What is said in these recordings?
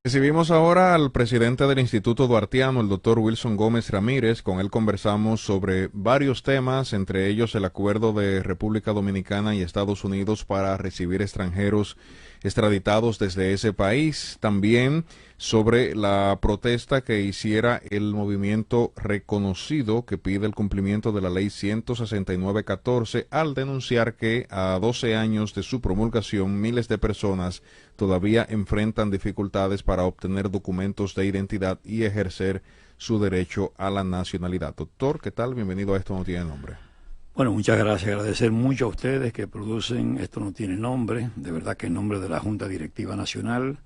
Recibimos ahora al presidente del Instituto Duartiano, el doctor Wilson Gómez Ramírez. Con él conversamos sobre varios temas, entre ellos el acuerdo de República Dominicana y Estados Unidos para recibir extranjeros extraditados desde ese país. También sobre la protesta que hiciera el movimiento reconocido que pide el cumplimiento de la ley 16914 al denunciar que a 12 años de su promulgación miles de personas todavía enfrentan dificultades para obtener documentos de identidad y ejercer su derecho a la nacionalidad. Doctor, ¿qué tal? Bienvenido a Esto No Tiene Nombre. Bueno, muchas gracias. Agradecer mucho a ustedes que producen Esto No Tiene Nombre. De verdad que en nombre de la Junta Directiva Nacional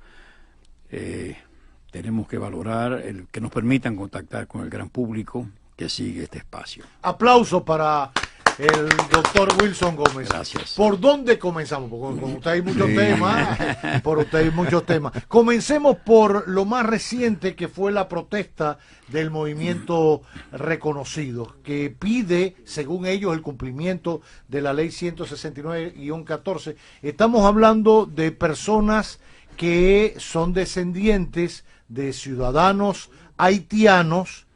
tenemos que valorar el que nos permitan contactar con el gran público que sigue este espacio. Aplauso para el doctor Wilson Gómez. Gracias. ¿Por dónde comenzamos? Porque con usted hay muchos temas. Por usted hay muchos temas. Comencemos por lo más reciente, que fue la protesta del movimiento reconocido, que pide, según ellos, el cumplimiento de la ley 169-14. Estamos hablando de personas que son descendientes de ciudadanos haitianos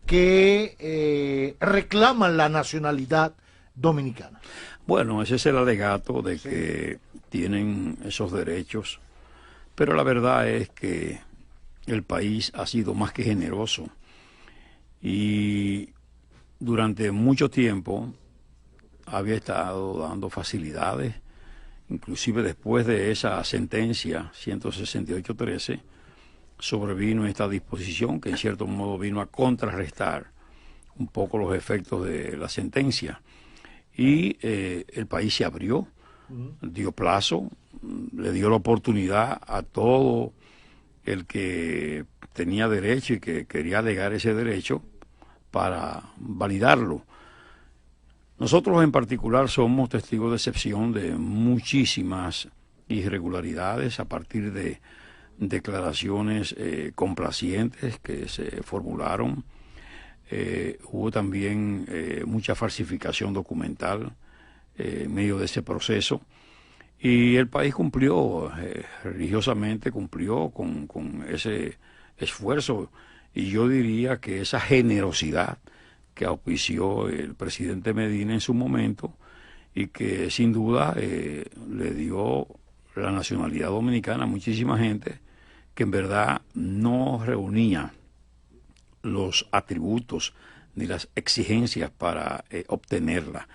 que reclaman la nacionalidad dominicana. Bueno, ese es el alegato de que tienen esos derechos, pero la verdad es que el país ha sido más que generoso y durante mucho tiempo había estado dando facilidades, inclusive después de esa sentencia 168-13, sobrevino esta disposición que en cierto modo vino a contrarrestar un poco los efectos de la sentencia. Y el país se abrió, dio plazo, le dio la oportunidad a todo el que tenía derecho y que quería alegar ese derecho para validarlo. Nosotros en particular somos testigos de excepción de muchísimas irregularidades a partir de declaraciones complacientes que se formularon. Hubo también mucha falsificación documental en medio de ese proceso y el país cumplió, religiosamente cumplió con ese esfuerzo, y yo diría que esa generosidad que auspició el presidente Medina en su momento y que sin duda le dio la nacionalidad dominicana a muchísima gente que en verdad no reunía los atributos ni las exigencias para obtenerla.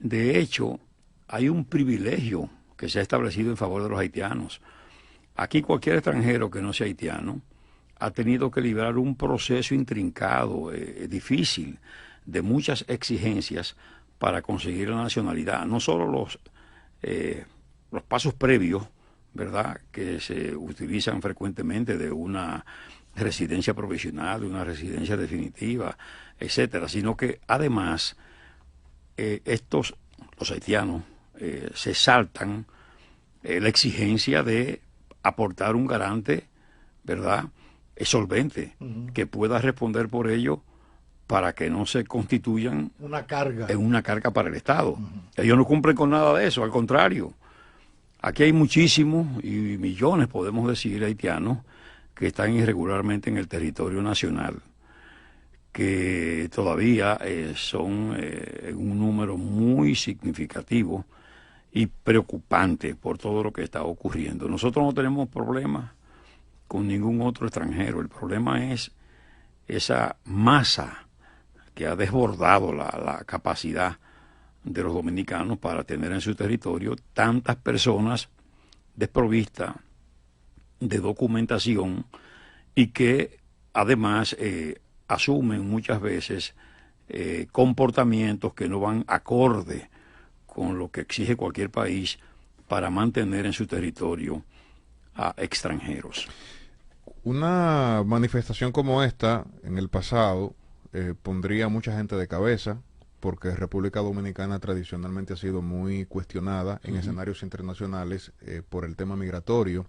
De hecho, hay un privilegio que se ha establecido en favor de los haitianos. Aquí cualquier extranjero que no sea haitiano ha tenido que librar un proceso intrincado, difícil, de muchas exigencias para conseguir la nacionalidad. No solo los pasos previos, ¿verdad?, que se utilizan frecuentemente, de una residencia provisional, de una residencia definitiva, etcétera, sino que además los haitianos, se saltan la exigencia de aportar un garante, ¿verdad?, solvente, que pueda responder por ello para que no se constituyan en una carga para el Estado. Ellos no cumplen con nada de eso, al contrario. Aquí hay muchísimos y millones, podemos decir, haitianos que están irregularmente en el territorio nacional, que todavía son un número muy significativo y preocupante por todo lo que está ocurriendo. Nosotros no tenemos problemas con ningún otro extranjero. El problema es esa masa que ha desbordado la capacidad de los dominicanos para tener en su territorio tantas personas desprovistas de documentación y que además asumen muchas veces comportamientos que no van acorde con lo que exige cualquier país para mantener en su territorio a extranjeros. Una manifestación como esta en el pasado pondría a mucha gente de cabeza, porque República Dominicana tradicionalmente ha sido muy cuestionada en escenarios internacionales por el tema migratorio.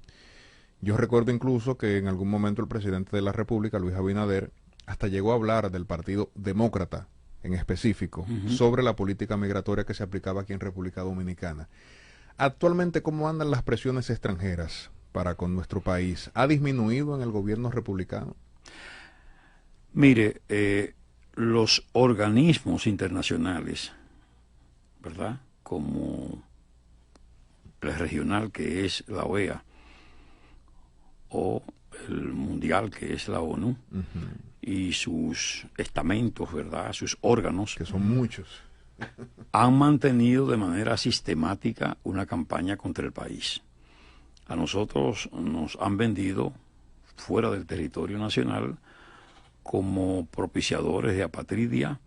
Yo recuerdo incluso que en algún momento el presidente de la República, Luis Abinader, hasta llegó a hablar del Partido Demócrata en específico, sobre la política migratoria que se aplicaba aquí en República Dominicana. Actualmente, ¿cómo andan las presiones extranjeras para con nuestro país, ¿ha disminuido en el gobierno republicano? Mire, los organismos internacionales, ¿verdad? Como el regional, que es la OEA, o el mundial, que es la ONU, y sus estamentos, ¿verdad? Sus órganos, que son muchos, han mantenido de manera sistemática una campaña contra el país. A nosotros nos han vendido fuera del territorio nacional como propiciadores de apatridia,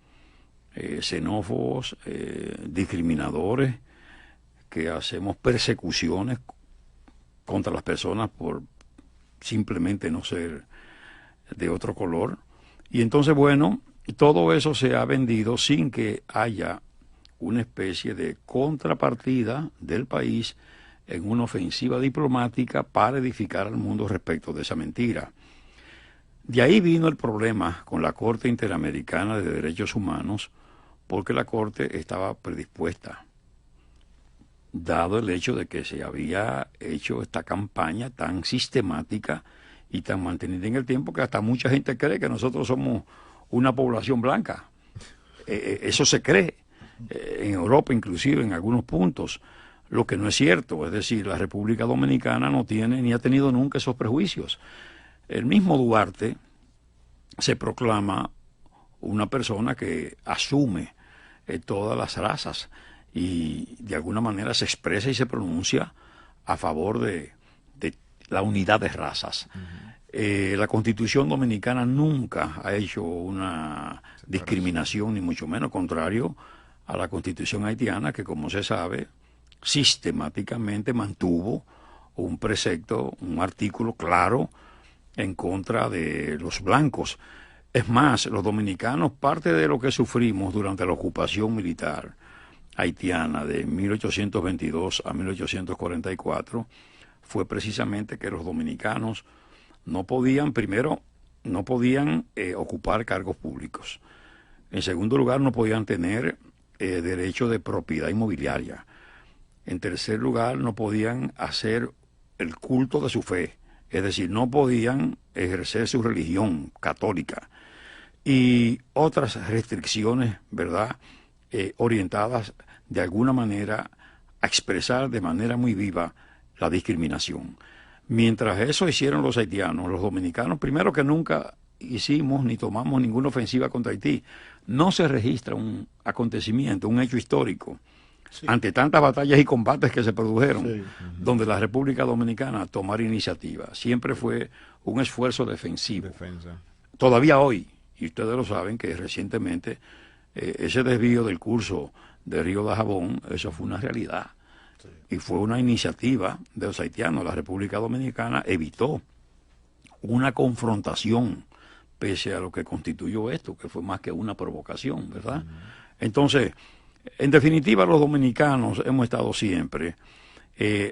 xenófobos, discriminadores, que hacemos persecuciones contra las personas por simplemente no ser de otro color. Y entonces, bueno, todo eso se ha vendido sin que haya una especie de contrapartida del país en una ofensiva diplomática para edificar al mundo respecto de esa mentira. De ahí vino el problema con la Corte Interamericana de Derechos Humanos, porque la Corte estaba predispuesta, dado el hecho de que se había hecho esta campaña tan sistemática y tan mantenida en el tiempo, que hasta mucha gente cree que nosotros somos una población blanca. Eso se cree, en Europa inclusive en algunos puntos, lo que no es cierto. Es decir, la República Dominicana no tiene ni ha tenido nunca esos prejuicios. El mismo Duarte se proclama una persona que asume todas las razas y de alguna manera se expresa y se pronuncia a favor de la unidad de razas. La Constitución Dominicana nunca ha hecho una discriminación, ni mucho menos, contrario a la Constitución haitiana, que, como se sabe, sistemáticamente mantuvo un precepto, un artículo claro en contra de los blancos. Es más, los dominicanos, parte de lo que sufrimos durante la ocupación militar haitiana de 1822 a 1844 fue precisamente que los dominicanos no podían, primero, no podían ocupar cargos públicos. En segundo lugar, no podían tener derecho de propiedad inmobiliaria. En tercer lugar, no podían hacer el culto de su fe, es decir, no podían ejercer su religión católica y otras restricciones, ¿verdad?, orientadas de alguna manera a expresar de manera muy viva la discriminación. Mientras eso hicieron los haitianos, los dominicanos, primero que nunca hicimos ni tomamos ninguna ofensiva contra Haití. No se registra un acontecimiento, un hecho histórico, sí, ante tantas batallas y combates que se produjeron, sí, donde la República Dominicana tomara iniciativa. Siempre fue un esfuerzo defensivo. Defensa. Todavía hoy, y ustedes lo saben, que recientemente ese desvío del curso de Río Dajabón, eso fue una realidad. Sí. Y fue una iniciativa de los haitianos. La República Dominicana evitó una confrontación pese a lo que constituyó esto, que fue más que una provocación, ¿verdad? Entonces, en definitiva, los dominicanos hemos estado siempre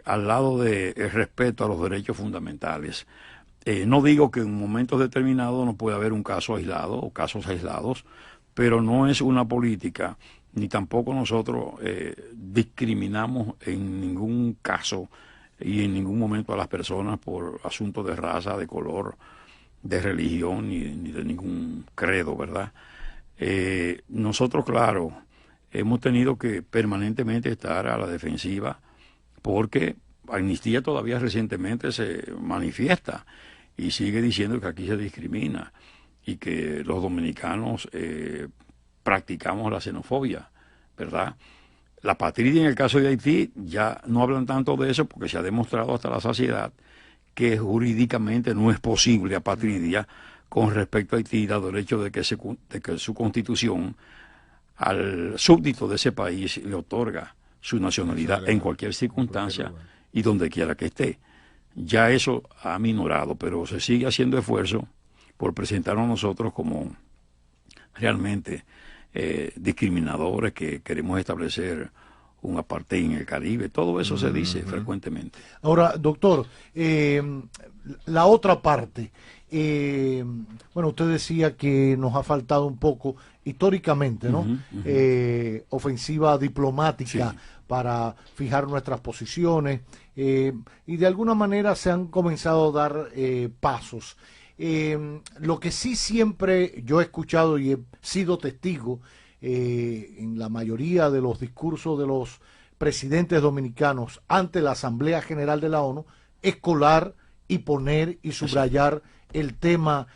al lado del respeto a los derechos fundamentales. No digo que en momentos determinados no puede haber un caso aislado o casos aislados, pero no es una política, ni tampoco nosotros discriminamos en ningún caso y en ningún momento a las personas por asuntos de raza, de color, de religión, ni de ningún credo, ¿verdad? Nosotros, claro, hemos tenido que permanentemente estar a la defensiva porque Amnistía todavía recientemente se manifiesta y sigue diciendo que aquí se discrimina y que los dominicanos practicamos la xenofobia, ¿verdad? La apatridia en el caso de Haití ya no hablan tanto de eso porque se ha demostrado hasta la saciedad que jurídicamente no es posible apatridia con respecto a Haití, dado el hecho de que su constitución al súbdito de ese país le otorga su nacionalidad en cualquier circunstancia y donde quiera que esté. Ya eso ha minorado, pero se sigue haciendo esfuerzo por presentarnos a nosotros como realmente discriminadores, que queremos establecer un apartheid en el Caribe. Todo eso se dice frecuentemente. Ahora, doctor, la otra parte, bueno, usted decía que nos ha faltado un poco históricamente, ¿no? Ofensiva diplomática, sí, para fijar nuestras posiciones, y de alguna manera se han comenzado a dar pasos. Lo que sí siempre yo he escuchado y he sido testigo en la mayoría de los discursos de los presidentes dominicanos ante la Asamblea General de la ONU es colar y poner y subrayar el tema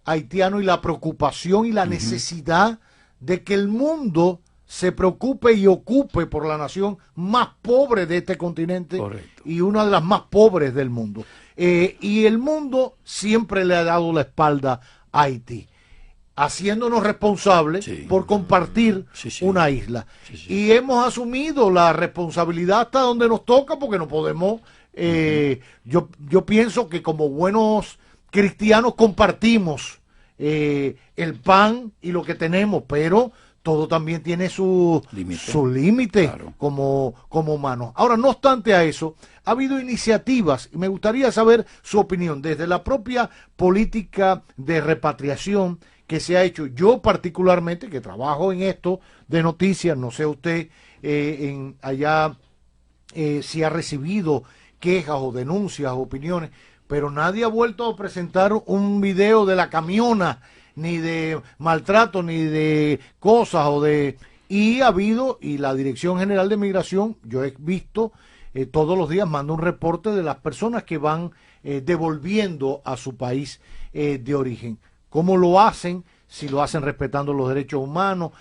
haitiano y la preocupación y la necesidad de que el mundo se preocupe y ocupe por la nación más pobre de este continente. Correcto. Y una de las más pobres del mundo. Y el mundo siempre le ha dado la espalda a Haití, haciéndonos responsables por compartir una isla. Y hemos asumido la responsabilidad hasta donde nos toca, porque no podemos... yo pienso que como buenos cristianos compartimos el pan y lo que tenemos, pero todo también tiene su límite, claro, como humanos. Ahora, no obstante a eso, ha habido iniciativas, y me gustaría saber su opinión, desde la propia política de repatriación que se ha hecho. Yo particularmente, que trabajo en esto de noticias, no sé usted allá si ha recibido quejas o denuncias o opiniones, pero nadie ha vuelto a presentar un video de la camiona, ni de maltrato, ni de cosas, y ha habido, y la Dirección General de Migración, yo he visto todos los días, manda un reporte de las personas que van devolviendo a su país de origen. ¿Cómo lo hacen? Si lo hacen respetando los derechos humanos.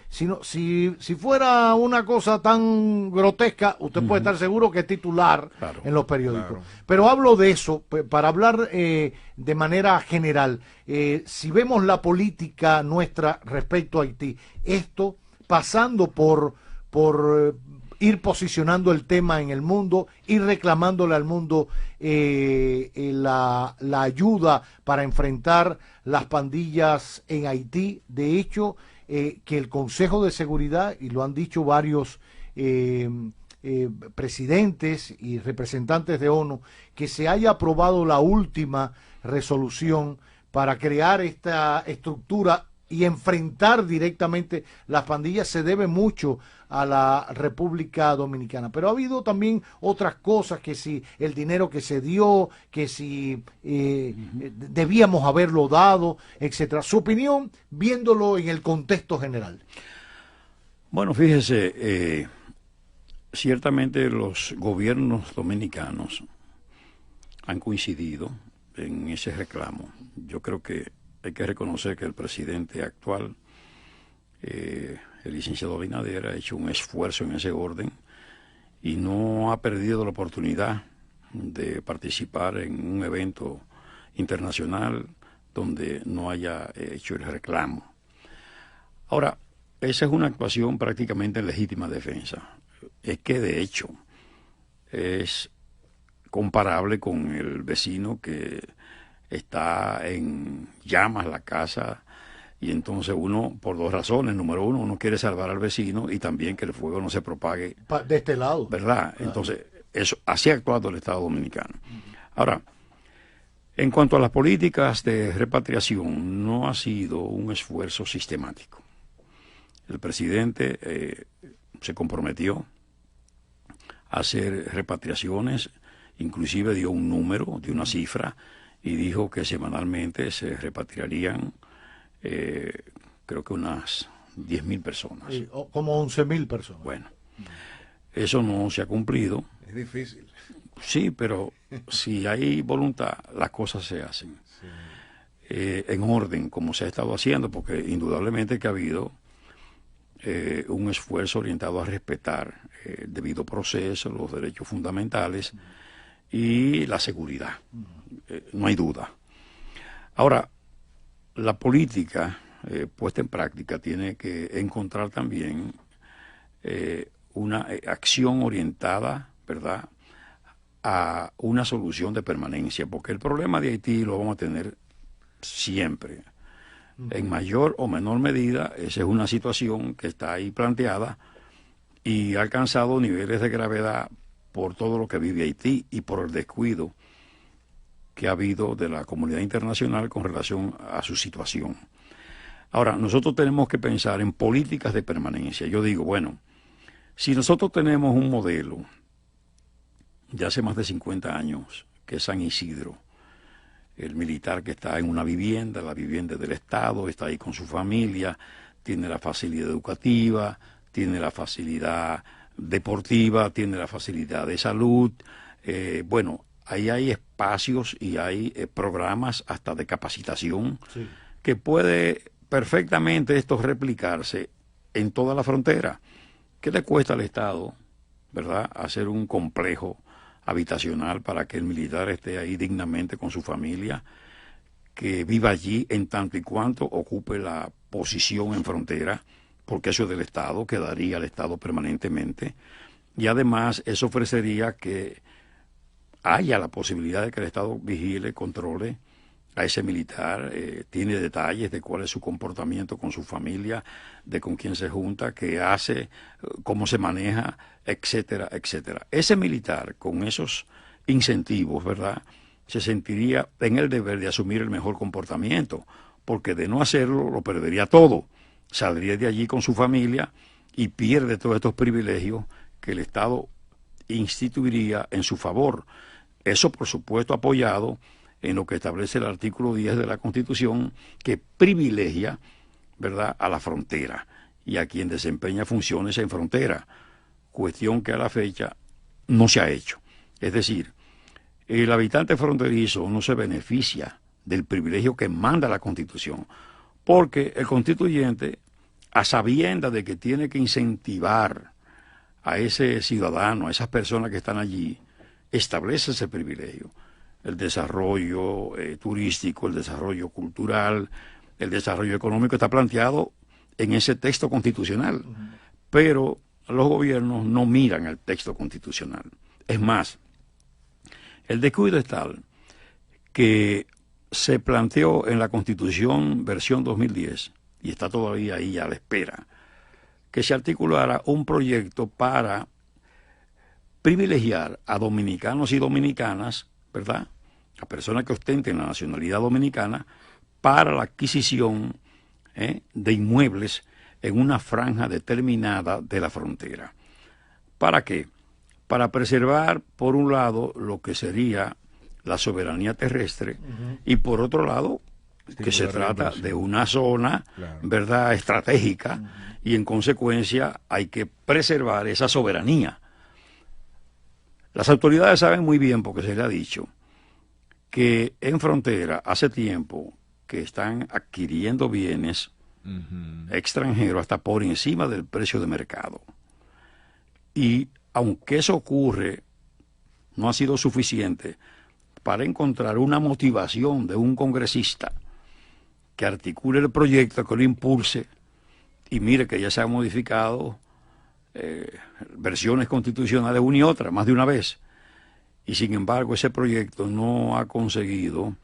Si fuera una cosa tan grotesca, usted puede estar seguro que es titular, claro, en los periódicos. Claro. Pero hablo de eso, para hablar de manera general. Si vemos la política nuestra respecto a Haití, esto pasando por ir posicionando el tema en el mundo, ir reclamándole al mundo la ayuda para enfrentar las pandillas en Haití. De hecho, que el Consejo de Seguridad, y lo han dicho varios presidentes y representantes de ONU, que se haya aprobado la última resolución para crear esta estructura y enfrentar directamente las pandillas, se debe mucho a la República Dominicana. Pero ha habido también otras cosas, que si el dinero que se dio, que si debíamos haberlo dado, etcétera. Su opinión, viéndolo en el contexto general. Bueno, fíjese, ciertamente los gobiernos dominicanos han coincidido en ese reclamo. Yo creo que hay que reconocer que el presidente actual, el licenciado Abinader, ha hecho un esfuerzo en ese orden y no ha perdido la oportunidad de participar en un evento internacional donde no haya hecho el reclamo. Ahora, esa es una actuación prácticamente en legítima defensa. Es que, de hecho, es comparable con el vecino que está en llamas la casa, y entonces uno, por dos razones: número uno, uno quiere salvar al vecino, y también que el fuego no se propague de este lado, ¿verdad? Entonces, eso, así ha actuado el Estado Dominicano. Ahora, en cuanto a las políticas de repatriación, no ha sido un esfuerzo sistemático. El presidente se comprometió a hacer repatriaciones, inclusive dio un número, dio una cifra, y dijo que semanalmente se repatriarían, creo que unas 10.000 personas. Como 11.000 personas. Bueno, eso no se ha cumplido. Es difícil. Sí, pero si hay voluntad, las cosas se hacen. Sí. En orden, como se ha estado haciendo, porque indudablemente que ha habido un esfuerzo orientado a respetar el debido proceso, los derechos fundamentales y la seguridad. No hay duda. Ahora, la política puesta en práctica tiene que encontrar también una acción orientada, ¿verdad?, a una solución de permanencia, porque el problema de Haití lo vamos a tener siempre. En mayor o menor medida, esa es una situación que está ahí planteada y ha alcanzado niveles de gravedad por todo lo que vive Haití y por el descuido que ha habido de la comunidad internacional con relación a su situación. Ahora, nosotros tenemos que pensar en políticas de permanencia. Yo digo, bueno, Si nosotros tenemos un modelo de hace más de 50 años, que es San Isidro, el militar que está en una vivienda, la vivienda del Estado, está ahí con su familia, tiene la facilidad educativa, tiene la facilidad deportiva, tiene la facilidad de salud. Bueno, ahí hay espacios y hay programas hasta de capacitación, sí, que puede perfectamente esto replicarse en toda la frontera. ¿Qué le cuesta al Estado, verdad, hacer un complejo habitacional para que el militar esté ahí dignamente con su familia, que viva allí en tanto y cuanto ocupe la posición en frontera, porque eso es del Estado, quedaría al Estado permanentemente, y además eso ofrecería que haya la posibilidad de que el Estado vigile, controle a ese militar, tiene detalles de cuál es su comportamiento con su familia, de con quién se junta, qué hace, cómo se maneja, etcétera, etcétera. Ese militar, con esos incentivos, ¿verdad?, se sentiría en el deber de asumir el mejor comportamiento, porque de no hacerlo lo perdería todo. Saldría de allí con su familia y pierde todos estos privilegios que el Estado instituiría en su favor. Eso, por supuesto, apoyado en lo que establece el artículo 10 de la Constitución, que privilegia, ¿verdad?, a la frontera y a quien desempeña funciones en frontera, cuestión que a la fecha no se ha hecho. Es decir, el habitante fronterizo no se beneficia del privilegio que manda la Constitución, porque el constituyente, a sabiendas de que tiene que incentivar a ese ciudadano, a esas personas que están allí, establece ese privilegio. El desarrollo turístico, el desarrollo cultural, el desarrollo económico está planteado en ese texto constitucional. Pero los gobiernos no miran el texto constitucional. Es más, el descuido es tal que se planteó en la Constitución versión 2010, y está todavía ahí a la espera, que se articulara un proyecto para privilegiar a dominicanos y dominicanas, ¿verdad?, a personas que ostenten la nacionalidad dominicana, para la adquisición de inmuebles en una franja determinada de la frontera. ¿Para qué? Para preservar, por un lado, lo que sería la soberanía terrestre, y por otro lado, que se trata de una zona, claro, ¿verdad?, estratégica, y en consecuencia hay que preservar esa soberanía. Las autoridades saben muy bien, porque se les ha dicho, que en frontera hace tiempo que están adquiriendo bienes extranjeros hasta por encima del precio de mercado. Y aunque eso ocurre, no ha sido suficiente para encontrar una motivación de un congresista que articule el proyecto, que lo impulse, y mire que ya se han modificado versiones constitucionales una y otra, más de una vez. Y sin embargo ese proyecto no ha conseguido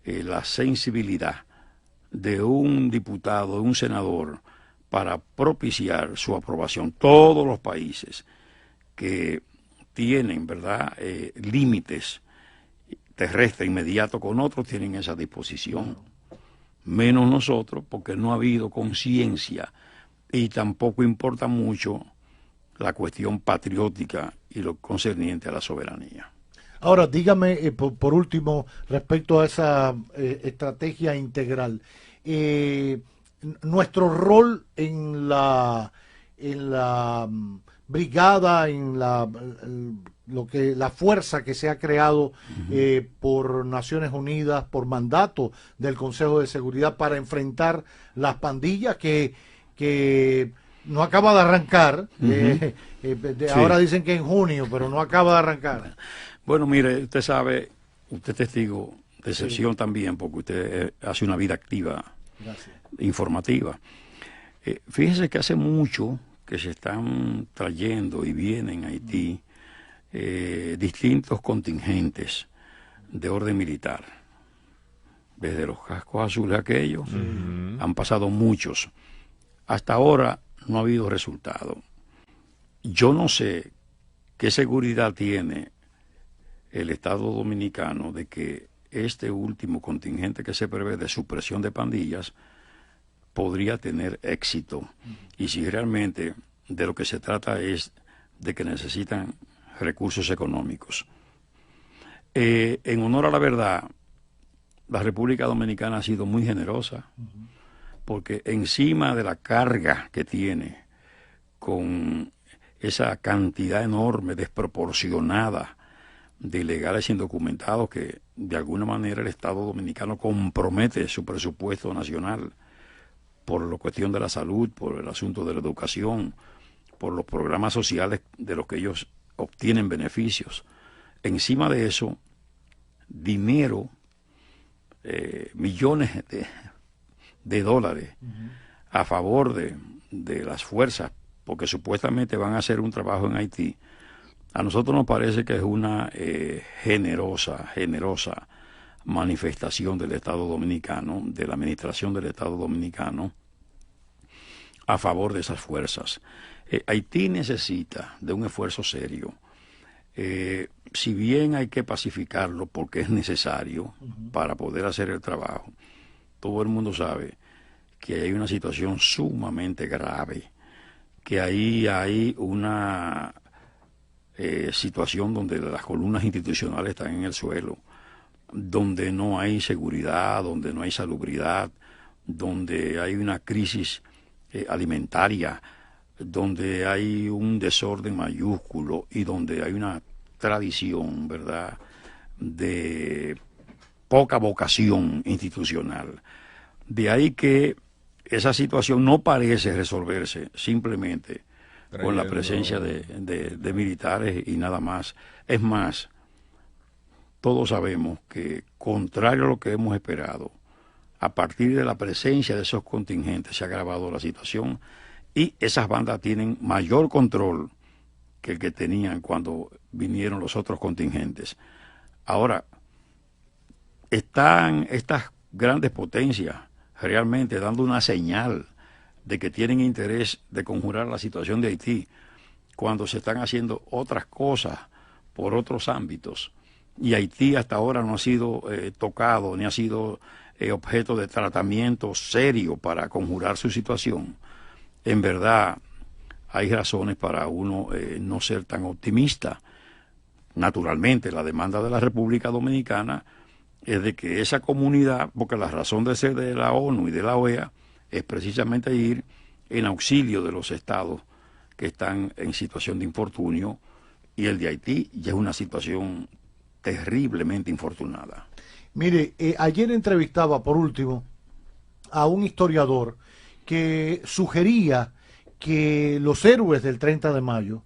la sensibilidad de un diputado, de un senador, para propiciar su aprobación. Todos los países que tienen, ¿verdad?, límites terrestres inmediatos con otros tienen esa disposición. Menos nosotros, porque no ha habido conciencia, y tampoco importa mucho la cuestión patriótica y lo concerniente a la soberanía. Ahora, dígame, por último, respecto a esa estrategia integral, nuestro rol en la brigada, en la fuerza que se ha creado por Naciones Unidas, por mandato del Consejo de Seguridad, para enfrentar las pandillas que no acaba de arrancar. Sí. Ahora dicen que en junio, pero no acaba de arrancar. Bueno, mire, usted sabe, usted es testigo de excepción, sí, también, porque usted hace una vida activa, gracias, informativa. Fíjese que hace mucho que se están trayendo y vienen a Haití distintos contingentes de orden militar. Desde los cascos azules aquellos, han pasado muchos. Hasta ahora no ha habido resultado. Yo no sé qué seguridad tiene el Estado dominicano de que este último contingente que se prevé de supresión de pandillas podría tener éxito. Y si realmente de lo que se trata es de que necesitan recursos económicos. En honor a la verdad, la República Dominicana ha sido muy generosa, porque encima de la carga que tiene con esa cantidad enorme, desproporcionada de ilegales indocumentados que de alguna manera el Estado Dominicano compromete su presupuesto nacional por la cuestión de la salud, por el asunto de la educación, por los programas sociales de los que ellos obtienen beneficios. Encima de eso, dinero, millones de dólares a favor de las fuerzas, porque supuestamente van a hacer un trabajo en Haití. A nosotros nos parece que es una generosa manifestación del Estado Dominicano, de la administración del Estado Dominicano, a favor de esas fuerzas. Haití necesita de un esfuerzo serio. Si bien hay que pacificarlo porque es necesario para poder hacer el trabajo, todo el mundo sabe que hay una situación sumamente grave, que ahí hay una situación donde las columnas institucionales están en el suelo, donde no hay seguridad, donde no hay salubridad, donde hay una crisis alimentaria, donde hay un desorden mayúsculo y donde hay una tradición, ¿verdad?, de poca vocación institucional. De ahí que esa situación no parece resolverse simplemente con la presencia de militares y nada más. Es más, todos sabemos que, contrario a lo que hemos esperado, a partir de la presencia de esos contingentes se ha agravado la situación y esas bandas tienen mayor control que el que tenían cuando vinieron los otros contingentes. Ahora, están estas grandes potencias realmente dando una señal de que tienen interés de conjurar la situación de Haití cuando se están haciendo otras cosas por otros ámbitos. Y Haití hasta ahora no ha sido tocado ni ha sido objeto de tratamiento serio para conjurar su situación. En verdad, hay razones para uno no ser tan optimista. Naturalmente, la demanda de la República Dominicana es de que esa comunidad, porque la razón de ser de la ONU y de la OEA es precisamente ir en auxilio de los estados que están en situación de infortunio, y el de Haití ya es una situación terriblemente infortunada. Mire, ayer entrevistaba, por último, a un historiador que sugería que los héroes del 30 de mayo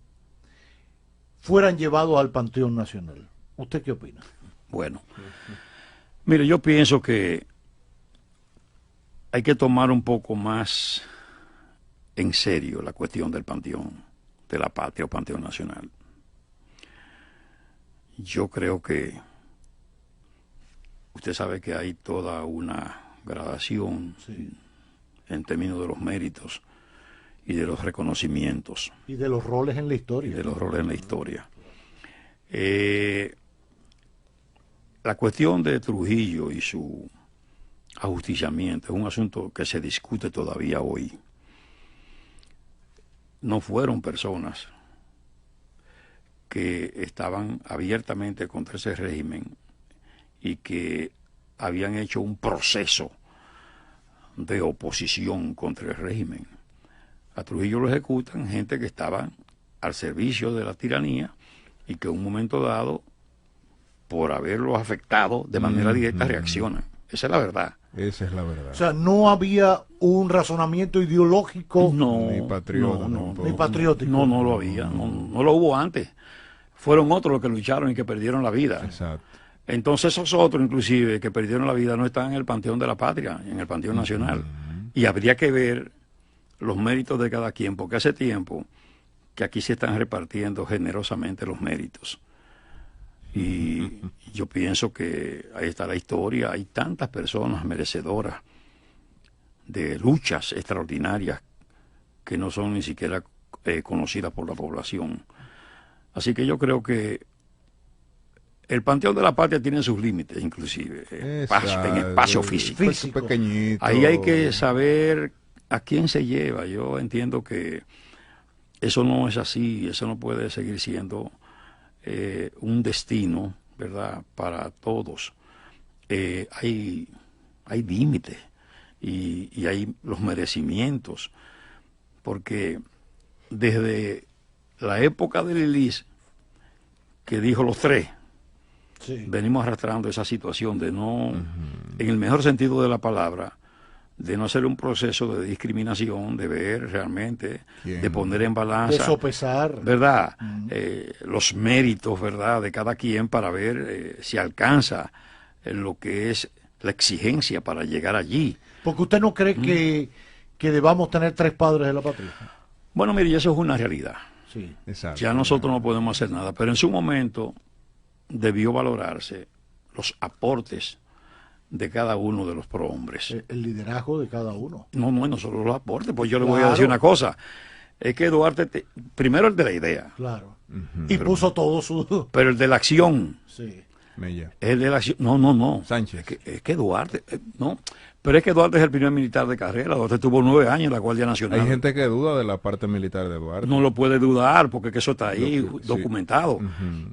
fueran llevados al Panteón Nacional. ¿Usted qué opina? Bueno, mire, yo pienso que hay que tomar un poco más en serio la cuestión del Panteón de la Patria o Panteón Nacional. Yo creo que usted sabe que hay toda una gradación en términos de los méritos y de los reconocimientos. Y de los roles en la historia. Y de los roles en la historia. La cuestión de Trujillo y su ajusticiamiento es un asunto que se discute todavía hoy. No fueron personas que estaban abiertamente contra ese régimen y que habían hecho un proceso de oposición contra el régimen. A Trujillo lo ejecutan gente que estaba al servicio de la tiranía y que en un momento dado, por haberlos afectado de manera directa, reaccionan. Esa es la verdad. Esa es la verdad. O sea, no había un razonamiento ideológico ni patriótico. Ni patriótico. No lo había, no lo hubo antes. Fueron otros los que lucharon y que perdieron la vida. Exacto. Entonces esos otros, inclusive, que perdieron la vida, no están en el Panteón de la Patria, en el Panteón Nacional. Y habría que ver los méritos de cada quien, porque hace tiempo que aquí se están repartiendo generosamente los méritos. Y yo pienso que ahí está la historia. Hay tantas personas merecedoras de luchas extraordinarias que no son ni siquiera conocidas por la población. Así que yo creo que el Panteón de la Patria tiene sus límites, inclusive, en espacio físico. Pequeñito. Ahí hay que saber a quién se lleva. Yo entiendo que eso no es así, eso no puede seguir siendo un destino, ¿verdad?, para todos. Hay límites y hay los merecimientos, porque desde la época de Lilis, que dijo los tres, Sí. venimos arrastrando esa situación de no, en el mejor sentido de la palabra, de no hacer un proceso de discriminación, de ver realmente, Bien. de poner en De balanza, sopesar. ¿verdad?, los méritos, ¿verdad?, de cada quien para ver si alcanza lo que es la exigencia para llegar allí. Porque usted no cree que debamos tener tres padres de la patria. Bueno, mire, eso es una realidad. Sí. Exacto. Ya nosotros no podemos hacer nada, pero en su momento debió valorarse los aportes de cada uno de los prohombres. El liderazgo de cada uno. No solo los aportes, pues yo le voy a Claro. decir una cosa. Es que Duarte, primero el de la idea, Claro. Y puso todo su... pero el de la acción, Sí. Mella. el de la acción, no. Sánchez. Es que Duarte, no. Pero es que Duarte es el primer militar de carrera. Duarte tuvo 9 años en la Guardia Nacional. Hay gente que duda de la parte militar de Duarte. No lo puede dudar porque que eso está ahí Sí. documentado.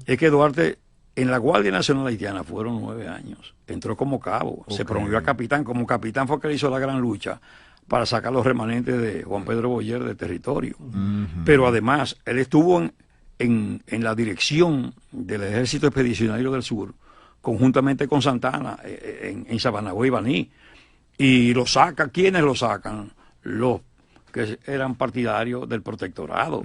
Es que Duarte en la Guardia Nacional Haitiana fueron 9 años. Entró como cabo, se Ok. promovió a capitán. Como capitán fue que hizo la gran lucha para sacar los remanentes de Juan Pedro Boyer del territorio. Pero además, él estuvo en la dirección del Ejército Expedicionario del Sur, conjuntamente con Santana, en Sabanagüey y Baní. Y lo saca, ¿quiénes lo sacan? Los que eran partidarios del protectorado.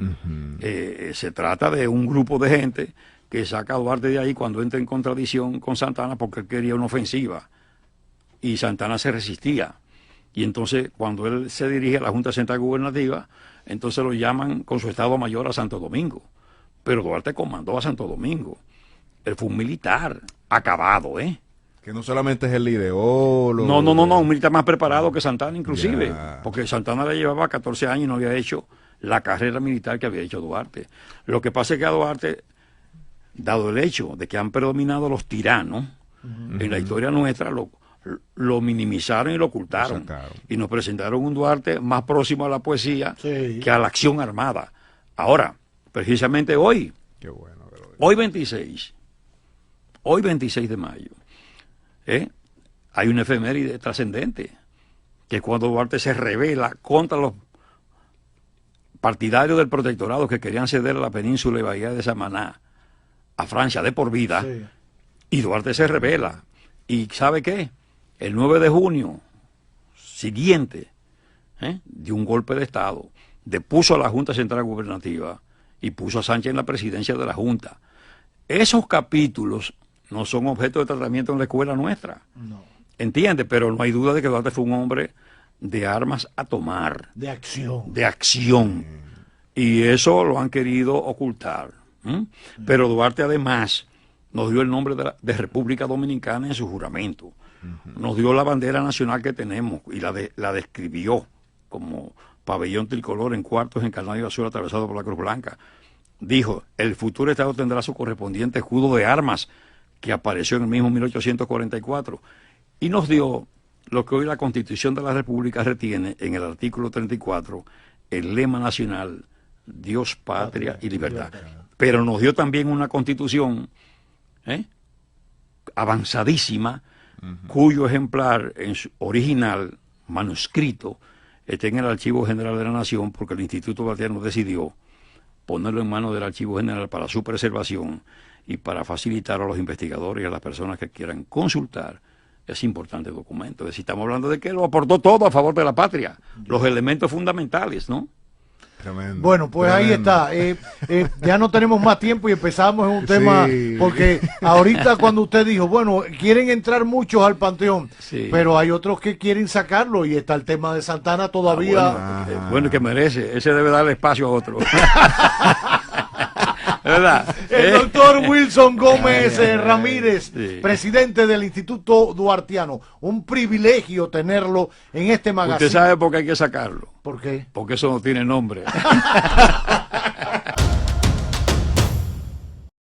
Se trata de un grupo de gente que saca a Duarte de ahí cuando entra en contradicción con Santana porque él quería una ofensiva y Santana se resistía. Y entonces cuando él se dirige a la Junta Central Gubernativa, entonces lo llaman con su Estado Mayor a Santo Domingo. Pero Duarte comandó a Santo Domingo. Él fue un militar acabado, ¿eh? Que no solamente es el ideólogo. No, un militar más preparado que Santana inclusive, Ya. porque Santana le llevaba 14 años y no había hecho la carrera militar que había hecho Duarte. Lo que pasa es que a Duarte, dado el hecho de que han predominado los tiranos en la historia nuestra, lo minimizaron y lo ocultaron. Lo sacaron. Y nos presentaron un Duarte más próximo a la poesía Sí. que a la acción armada. Ahora, precisamente hoy, Qué bueno que lo diga. hoy 26 de mayo, hay una efeméride trascendente, que es cuando Duarte se rebela contra los partidarios del protectorado que querían ceder la península y bahía de Samaná a Francia de por vida, Sí. y Duarte se rebela. ¿Y sabe qué? El 9 de junio siguiente, dio un golpe de Estado, depuso a la Junta Central Gubernativa y puso a Sánchez en la presidencia de la Junta. Esos capítulos no son objeto de tratamiento en la escuela nuestra. No. ¿Entiende? Pero no hay duda de que Duarte fue un hombre de armas a tomar, De acción. de acción. Y eso lo han querido ocultar. Pero Duarte además nos dio el nombre de República Dominicana en su juramento. Nos dio la bandera nacional que tenemos y la describió como pabellón tricolor en cuartos encarnado y azul atravesado por la Cruz Blanca. Dijo, el futuro Estado tendrá su correspondiente escudo de armas que apareció en el mismo 1844. Y nos dio lo que hoy la Constitución de la República retiene en el artículo 34, el lema nacional, Dios, patria y libertad. Pero nos dio también una Constitución avanzadísima, cuyo ejemplar en su original, manuscrito, está en el Archivo General de la Nación, porque el Instituto Duartiano decidió ponerlo en manos del Archivo General para su preservación y para facilitar a los investigadores y a las personas que quieran consultar ese importante documento. Es decir, estamos hablando de que lo aportó todo a favor de la patria, los elementos fundamentales, ¿no? Tremendo. Bueno, pues tremendo. ahí está. Ya no tenemos más tiempo y empezamos en un tema, Sí. porque ahorita cuando usted dijo, bueno, quieren entrar muchos al Panteón, Sí. pero hay otros que quieren sacarlo y está el tema de Santana todavía. Bueno, que merece, ese debe darle espacio a otro. ¿Verdad? El doctor Wilson Gómez Ramírez, Sí. presidente del Instituto Duartiano. Un privilegio tenerlo en este magazine. Usted sabe por qué hay que sacarlo. ¿Por qué? Porque eso no tiene nombre.